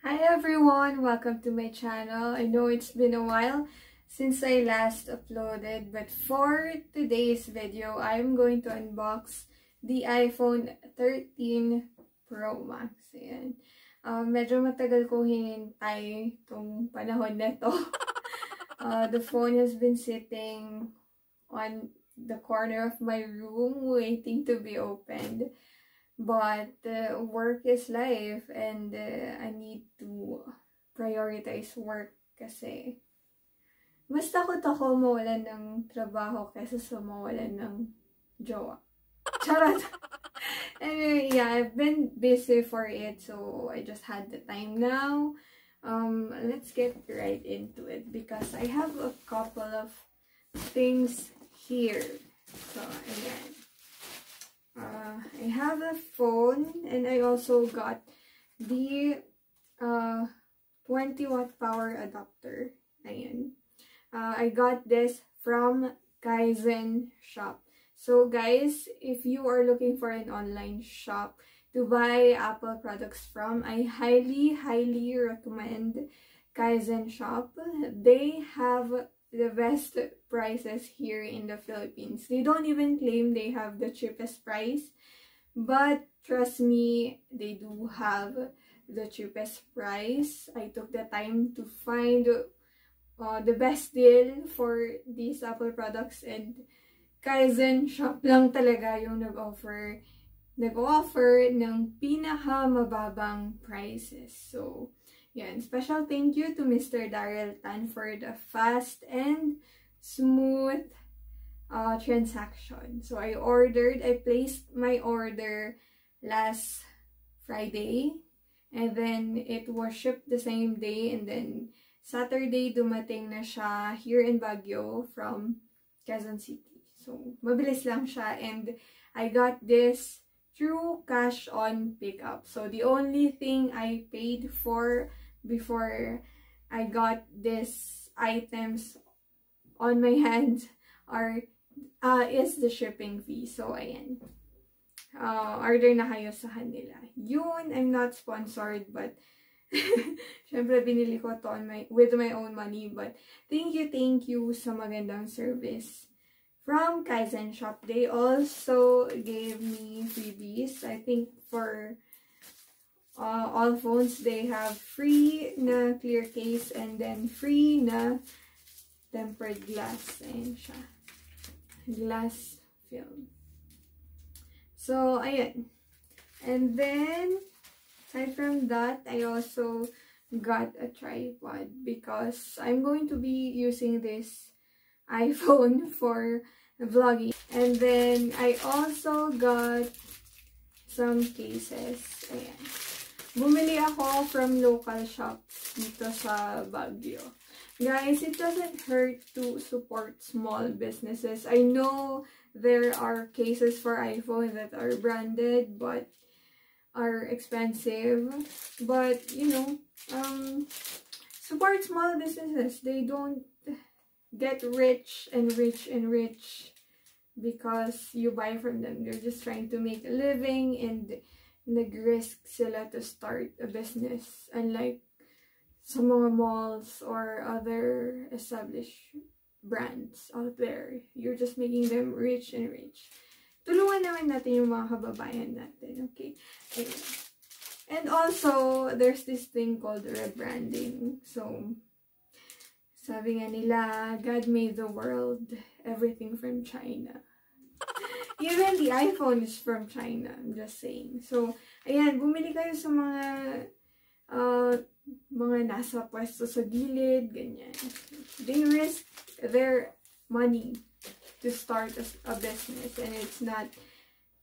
Hi everyone! Welcome to my channel. I know it's been a while since I last uploaded, but for today's video, I'm going to unbox the iPhone 13 Pro Max. Ayan. Medyo matagal kong hinintay itong panahon na to. The phone has been sitting on the corner of my room waiting to be opened. But work is life and I need to prioritize work kasi mas takot ako mawalan ng trabaho kaysa sa mawalan ng jowa. Charot! Anyway, yeah, I've been busy for it, so I just had the time now. Let's get right into it because I have a couple of things here. So, ayan. I have a phone and I also got the 20-watt power adapter. Ayan. I got this from Kaizen Shop. So guys, if you are looking for an online shop to buy Apple products from, I highly recommend Kaizen Shop. They have the best prices here in the Philippines. They don't even claim they have the cheapest price, but trust me, they do have the cheapest price. I took the time to find the best deal for these Apple products, and Kaizen Shop lang talaga yung nag-offer ng pinakamababang prices. So, yan. Special thank you to Mr. Daryl Tan for the fast and smooth transaction. So, I placed my order last Friday, and then it was shipped the same day, and then Saturday, dumating na siya here in Baguio from Quezon City. So, mabilis lang siya, and I got this through cash on pickup. So, the only thing I paid for before I got these items on my hands is the shipping fee. So, ayan. Order na kayo sa kanila. Yun, I'm not sponsored, but syempre binili ko to with my own money. But thank you sa magandang service from Kaizen Shop. They also gave me freebies. I think for all phones, they have free na clear case and then free na tempered glass. Ayan siya. Glass film. So, ayan. And then, aside from that, I also got a tripod because I'm going to be using this iPhone for vlogging. And then, I also got some cases. Ayan. Bumili ako from local shops dito sa Baguio. Guys, it doesn't hurt to support small businesses. I know there are cases for iPhone that are branded but are expensive. But, you know, support small businesses. They don't get rich because you buy from them. They're just trying to make a living and nag-risk sila to start a business, unlike sa mga malls or other established brands out there. You're just making them rich. Tulungan naman natin yung mga kababayan natin, okay? Anyway. And also, there's this thing called rebranding. So, sabi nga nila, God made the world, everything from China. Even the iPhone is from China, I'm just saying. So, ayan, bumili kayo sa mga nasa pwesto sa gilid, ganyan. They risk their money to start a business, and it's not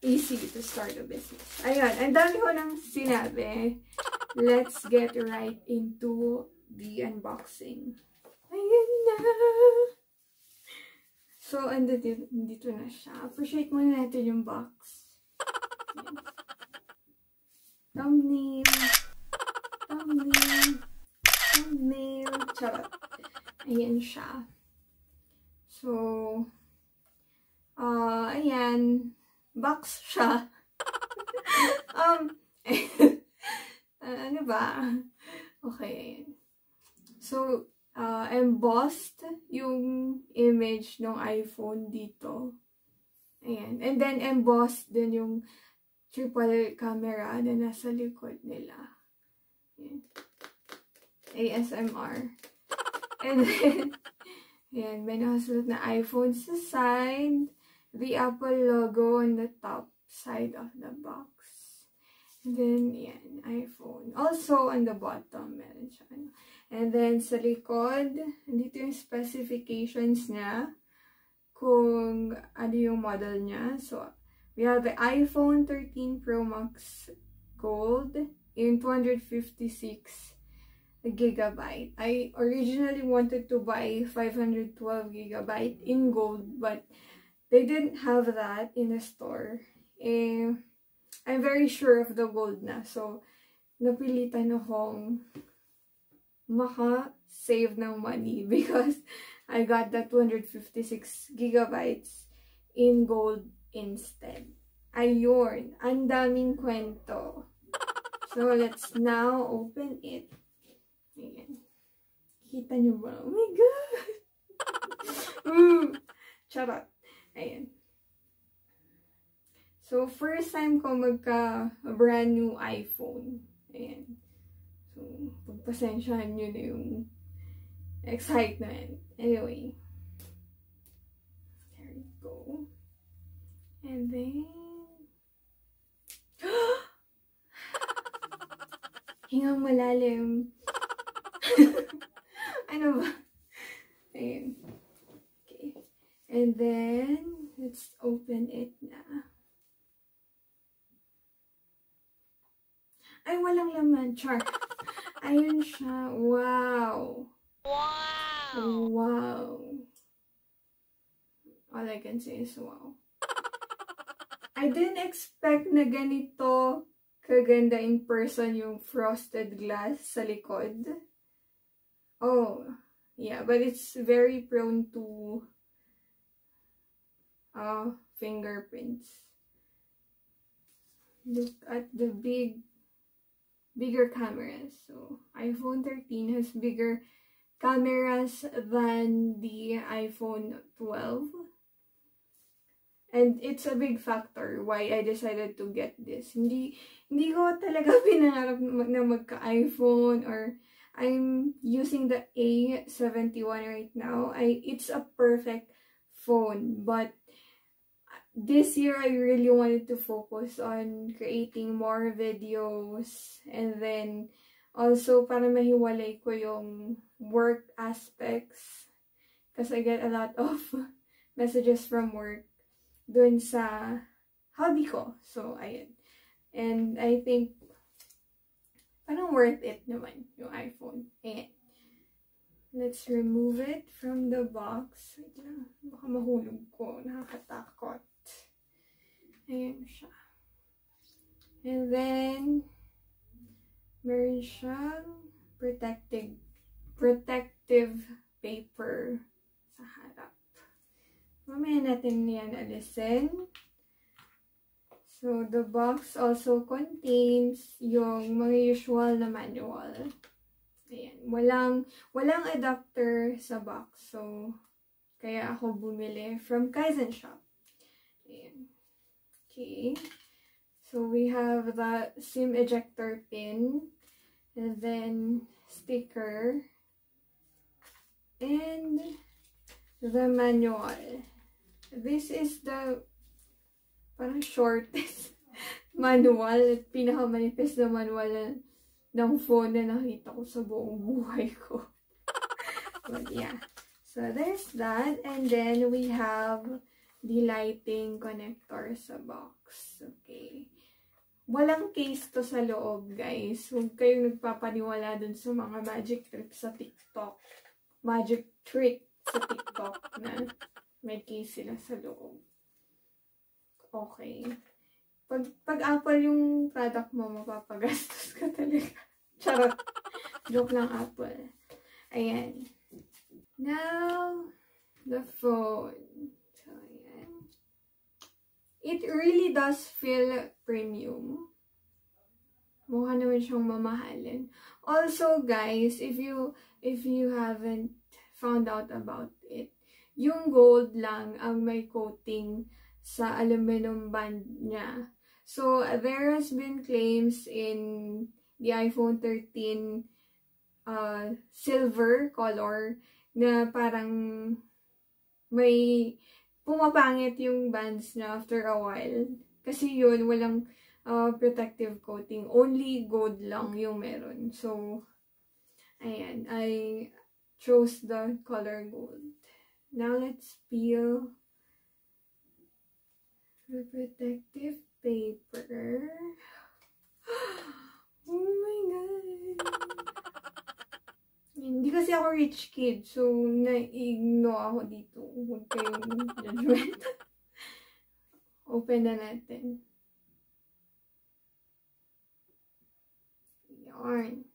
easy to start a business. Ayan, ang dami ko nang sinabi. Let's get right into the unboxing. Ayan na! So, dito na siya. Appreciate muna natin yung box. Thumbnail. Charot. Ayan siya. So, ayan. Box siya. Ano ba? Okay, ayan. So, embossed yung image ng iPhone dito. Ayan. And then, embossed din yung triple camera na nasa likod nila. Ayan. ASMR. And then, ayan, may nakasulat na iPhone sa side. The Apple logo on the top side of the box. And then, ayan, iPhone. Also, on the bottom, meron siya. And then, sa likod, dito yung specifications niya. Kung ano yung model niya. So, we have the iPhone 13 Pro Max Gold in 256 gigabyte. I originally wanted to buy 512 gigabyte in gold, but they didn't have that in the store. I'm very sure of the gold na. So, napilitan akong maka-save ng money because I got the 256 gigabytes in gold instead. Ayun, ang daming kwento. So, let's now open it. Ayan. Kita nyo ba? Oh my God! Charot. Ayan. So, first time ko magka-brand new iPhone. Ayan. So, pagpasensyahan nyo na yung excitement. Anyway. There we go. And then... Hingang malalim. Ano ba? Ayan. Okay. And then, let's open it na. Ay, walang laman. Char. Ayun siya. Wow. Wow. Wow. All I can say is wow. I didn't expect na ganito kaganda in person yung frosted glass sa likod. Oh, yeah. But it's very prone to fingerprints. Look at the bigger cameras. So, iPhone 13 has bigger cameras than the iPhone 12. And it's a big factor why I decided to get this. Hindi ko talaga pinangarap na magka-iPhone, or I'm using the A71 right now. It's a perfect phone, but this year I really wanted to focus on creating more videos, and then also para mahiwalay ko yung work aspects, because I get a lot of messages from work dun sa hobby ko. So, ayun. And I think parang worth it naman yung iPhone. Ayan. Let's remove it from the box. Wait lang. Baka mahulog ko. Nakakatakot. Ayan siya. And then, meron siyang protective paper sa harap. Mamaya natin yan alisin. So, the box also contains yung mga usual na manual. Ayan. Walang adapter sa box. So, kaya ako bumili from Kaizen Shop. Ayan. Okay. So, we have the SIM ejector pin. And then, sticker. And the manual. This is the parang shortest manual at pinakamanipis na manual ng phone na nakita ko sa buong buhay ko. But yeah. So there's that. And then we have the lighting connector sa box. Okay. Walang case to sa loob, guys. Huwag kayong nagpapaniwala dun sa mga magic trip sa TikTok. Magic trick sa TikTok na may case sila sa loob. Okay. Pag Apple yung product mo, mapapagastos ka talaga. Charot. Joke lang, Apple. Ayan. Now, the phone. So, ayan. It really does feel premium. Mukha naman siyang mamahalin. Also, guys, if you haven't found out about it, yung gold lang ang may coating sa aluminum band niya. So, there has been claims in the iPhone 13 silver color na parang may pumapangit yung bands na after a while. Kasi yun, walang protective coating. Only gold lang yung meron. So, ayan. I chose the color gold. Now, let's peel the protective paper. Oh my God! Hindi kasi ako rich kid. So, na-ignore ako dito. Huwag kayong judgment. Open na natin. Yarn.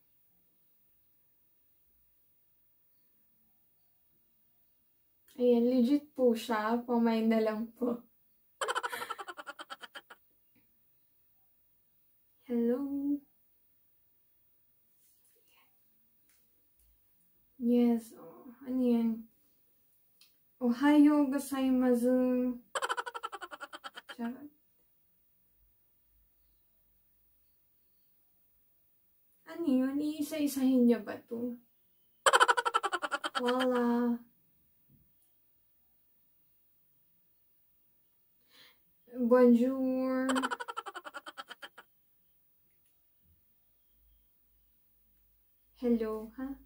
Ayan, legit po siya. Pamain na lang po. Hello. Yes. Oh, ano yan? Ohayo gozaimasu. Charot. Ano yun? Iisa-isahin niya ba to? Wala. Bonjour. Hello, ha?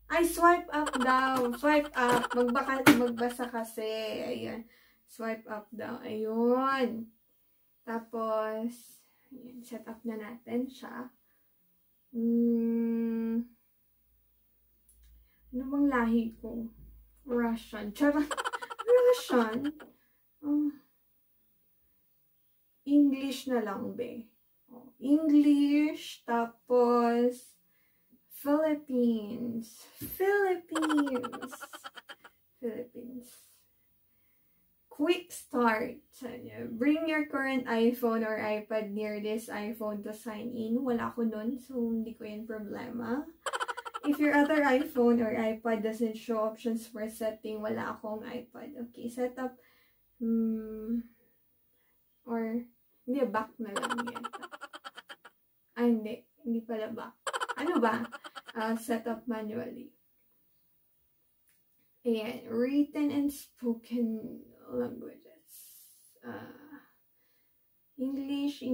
Ay, swipe up daw. Swipe up. Magbasa kasi. Ayan. Swipe up daw. Ayun. Tapos, ayan, set up na natin siya. Ano bang lahi ko? Russian. Charot. Russian? English na lang, be. English. Tapos, Philippines. Quick start. Bring your current iPhone or iPad near this iPhone to sign in. Wala ko nun, so hindi ko yan problema. If your other iPhone or iPad doesn't show options for setting, wala akong iPad. Okay, setup. Or, hindi, back na lang yan. Hindi pala back. Ano ba? Set up manually. Ayan, written and spoken languages. English.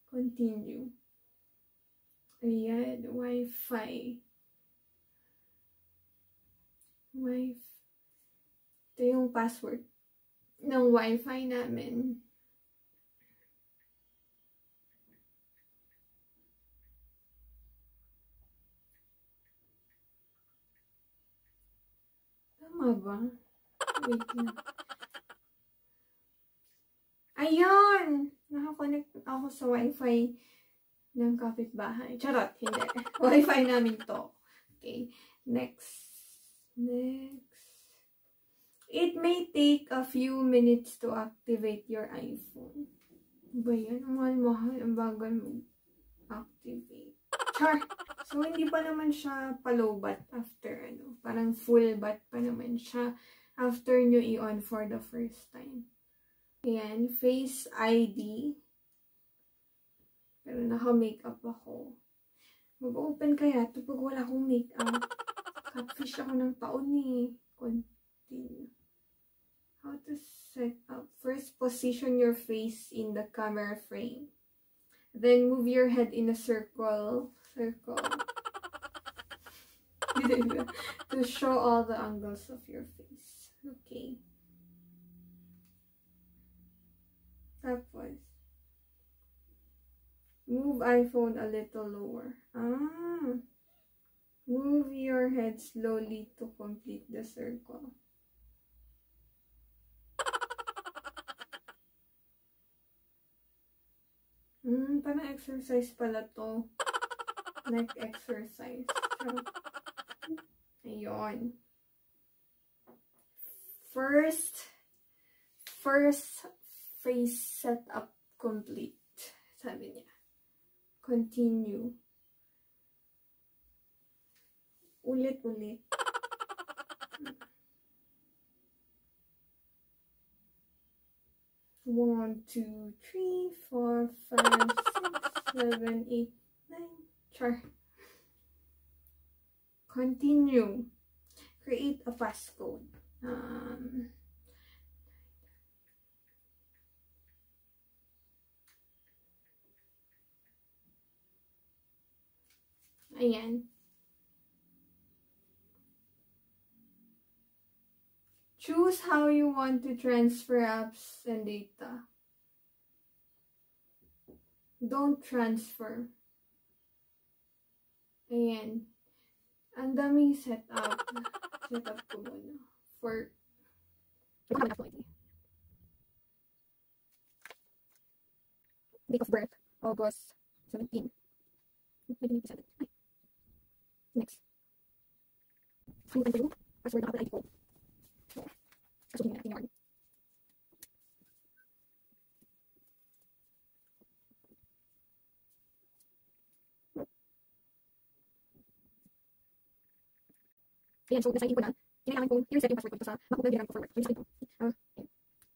Continue. Ayan, Wi-Fi. Ito yung password ng Wi-Fi namin. Tama ba? Wait lang. Ayun! Nakakonect ako sa Wi-Fi ng kapitbahay. Charot, hindi. Wi-Fi namin to. Okay. Next. It may take a few minutes to activate your iPhone. Ba yan? Mahal-mahal ang bagal mag-activate. Char! So, hindi pa naman siya pa-low-bat after, parang full-bat pa naman siya after nyo i-on for the first time. Ayan, Face ID. Pero naka-makeup ako. Mag-open kaya ito pag wala akong makeup. Catfish ako ng taon eh. Continue. How to set up. First, position your face in the camera frame. Then, move your head in a circle. To show all the angles of your face. Okay. Tapos, move iPhone a little lower. Move your head slowly to complete the circle. Parang exercise pala to. Neck exercise. Ayun. First face setup complete. Sabi niya. Continue. Ulit-ulit. 1, 2, 3, 4, 5, 6, 7, 8, 9. Char. Continue. Create a passcode. Ayan. Choose how you want to transfer apps and data. Don't transfer. Ayan. Ang daming setup. Setup ko muna. For date of birth, August 17. 1997. Ay. Next. Ano tayo? Password ng Apple ID ko. Kasukin natin yun. Ayan, so nasa-sign in ko na. Kailangan kong i-reset yung password ko sa MacBook na ginamit ko for work. So, i-reset ko.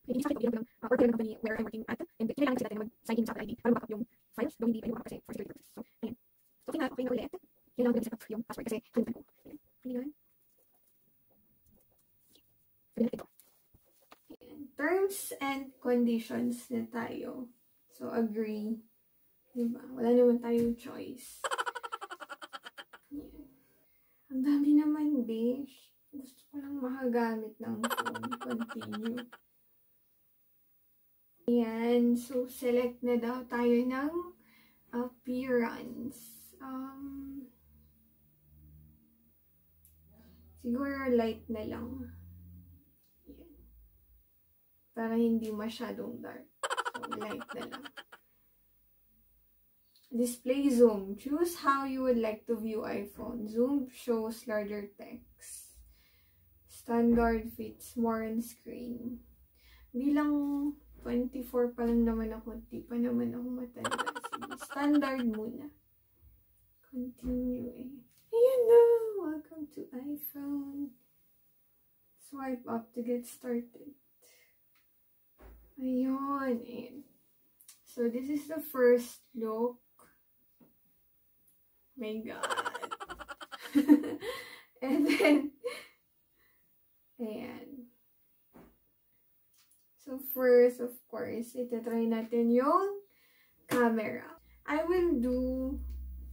Hindi sa akin, bilang or bilang ng company where I'm working at. And kailangan kasi natin mag-sign in sa Apple ID para ma-backup yung files. Though hindi pa yung kasi for security purposes. So, ayan. So, okay na ulit. Kailangan ko i-set up yung password kasi kalimutan ko. Ayan. Kailangan. Sabi na ito. Ayan. Terms and conditions na tayo. So, agree. Diba? Wala naman tayong choice. Ayan. Ang dami naman, besh. Gusto ko lang makagamit ng phone. Continue. Ayan. So, select na daw tayo ng appearance. Siguro light na lang. Ayan. Para hindi masyadong dark. So, light na lang. Display zoom. Choose how you would like to view iPhone. Zoom shows larger text. Standard fits more on screen. Bilang 24 pa lang naman ako, di pa naman ako matanda. Sige, standard muna. Continue eh. Ayan na! Welcome to iPhone. Swipe up to get started. Ayun. Ayan. So, this is the first look. My God. And then, ayan. So, first, of course, itatry natin yung camera. I will do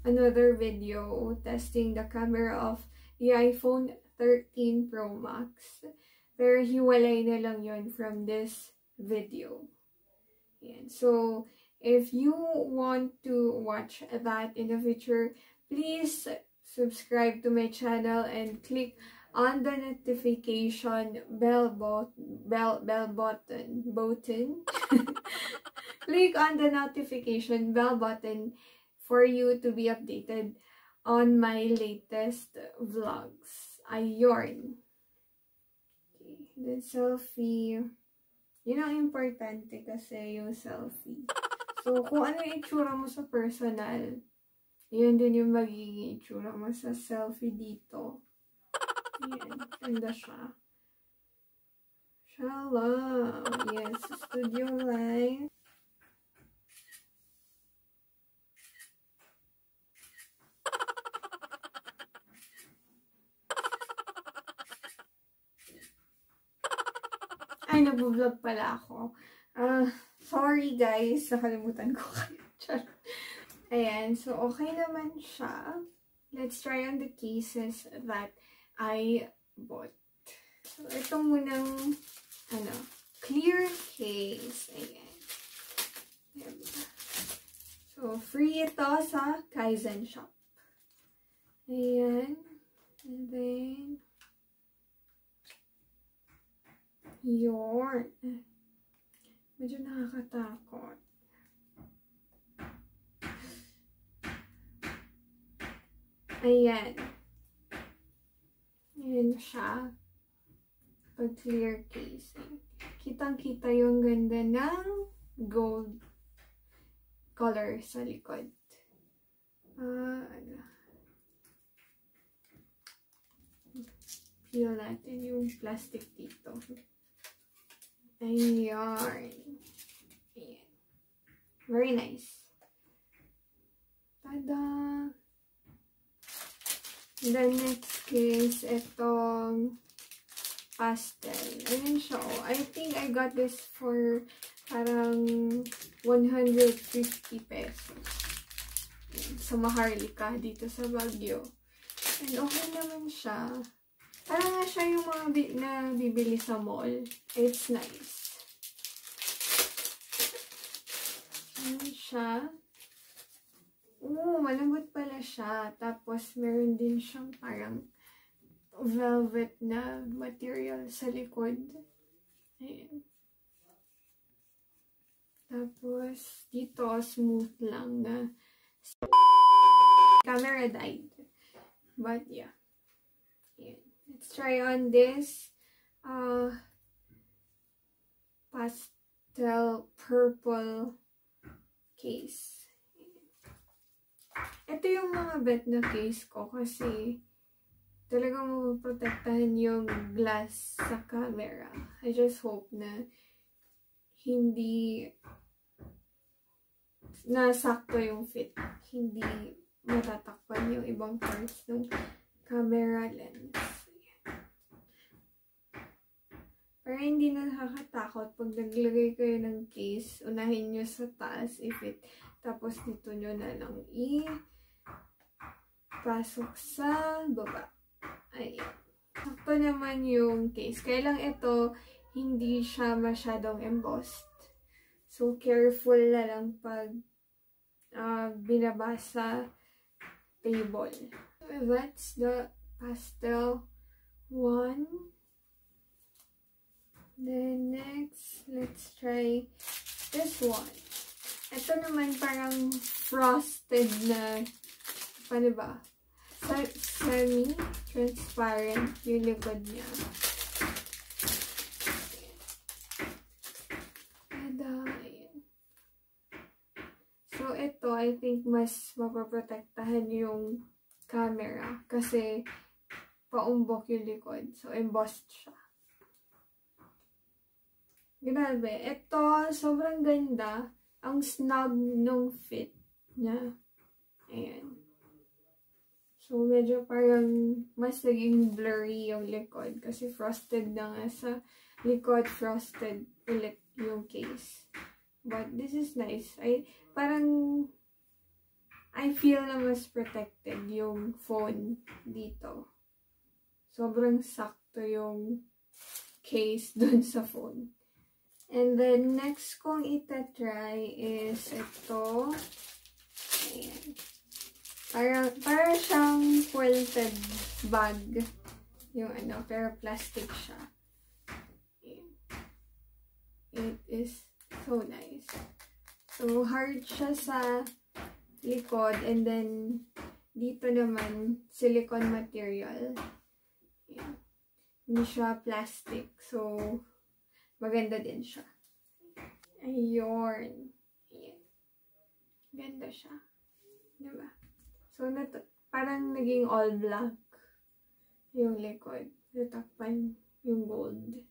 another video testing the camera of the iPhone 13 Pro Max. Pero hiwalay na lang yun from this video. Ayan. So, if you want to watch that in the future, please subscribe to my channel and click on the notification bell button. Click on the notification bell button for you to be updated on my latest vlogs. Ayun. Okay, the selfie. Yun ang importante kasi yung selfie. So, kung ano yung itsura mo sa personal, yun din yung magiging itsura mo sa selfie dito. Ayan. Ganda siya. Shala. Yes. Studio Live. Ay, nag-vlog pala ako. Sorry guys. Nakalimutan ko kayo. Ayan. So, okay naman siya. Let's try on the cases that I bought. So, ito munang, clear case. Ayan. So, free ito sa Kaizen Shop. Ayan. And then, yun. Medyo nakakatakot. Ayan. Ayan siya. Pag clear casing. Kitang-kita yung ganda ng gold color sa likod. Peel natin yung plastic dito. Ayan. Ayan. Very nice. Tada! The next is itong pastel. Ayan siya. Oh. I think I got this for parang 150 pesos. Ayan. Sa Maharlika dito sa Baguio. And okay naman siya. Parang nga siya yung mga bibili sa mall. It's nice. Ayan siya. Malambot pala siya. Tapos, meron din siyang parang velvet na material sa likod. Ayan. Tapos, dito, smooth lang na camera died. But, yeah. Ayan. Let's try on this pastel purple case. Ito yung mga bet na case ko kasi talagang maprotektahan yung glass sa camera. I just hope na hindi nasakto yung fit. Hindi matatakpan yung ibang parts ng camera lens. Para hindi na nakakatakot pag naglagay kayo ng case, unahin nyo sa taas i-fit. Tapos dito nyo na lang pasok sa baba. Ayan. Sakto naman yung case. Kaya lang ito, hindi siya masyadong embossed. So, careful na lang pag binabasa table. That's the pastel one. Then next, let's try this one. Ito naman parang frosted na, paano ba? Semi-transparent yung likod niya. Ayan. So, ito, I think mas mapaprotektahan yung camera kasi paumbok yung likod. So, embossed siya. Grabe. Ito, sobrang ganda. Ang snug nung fit niya. Ayan. So, medyo parang mas naging blurry yung likod. Kasi frosted na nga sa likod. Frosted ulit yung case. But this is nice. I feel na mas protected yung phone dito. Sobrang sakto yung case dun sa phone. And then, next kong itatry is ito. Ayan. Para siyang quilted bag. Yung ano, pero plastic siya. Ayan. It is so nice. So, hard siya sa likod. And then, dito naman, silicone material. Ayan. Hindi siya plastic. So, maganda din siya. Ayun. Ayan. Ganda siya. Diba? So, parang naging all black yung likod. Natakpan yung gold.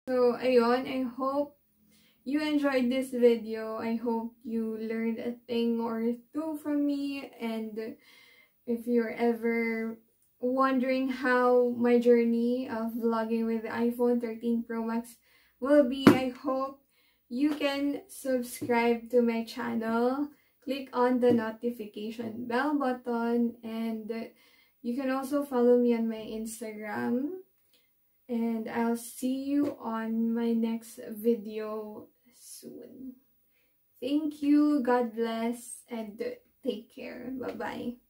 So, ayun, I hope you enjoyed this video. I hope you learned a thing or two from me. And if you're ever wondering how my journey of vlogging with the iPhone 13 Pro Max will be, I hope you can subscribe to my channel. Click on the notification bell button. And you can also follow me on my Instagram. And I'll see you on my next video soon. Thank you, God bless, and take care. Bye-bye.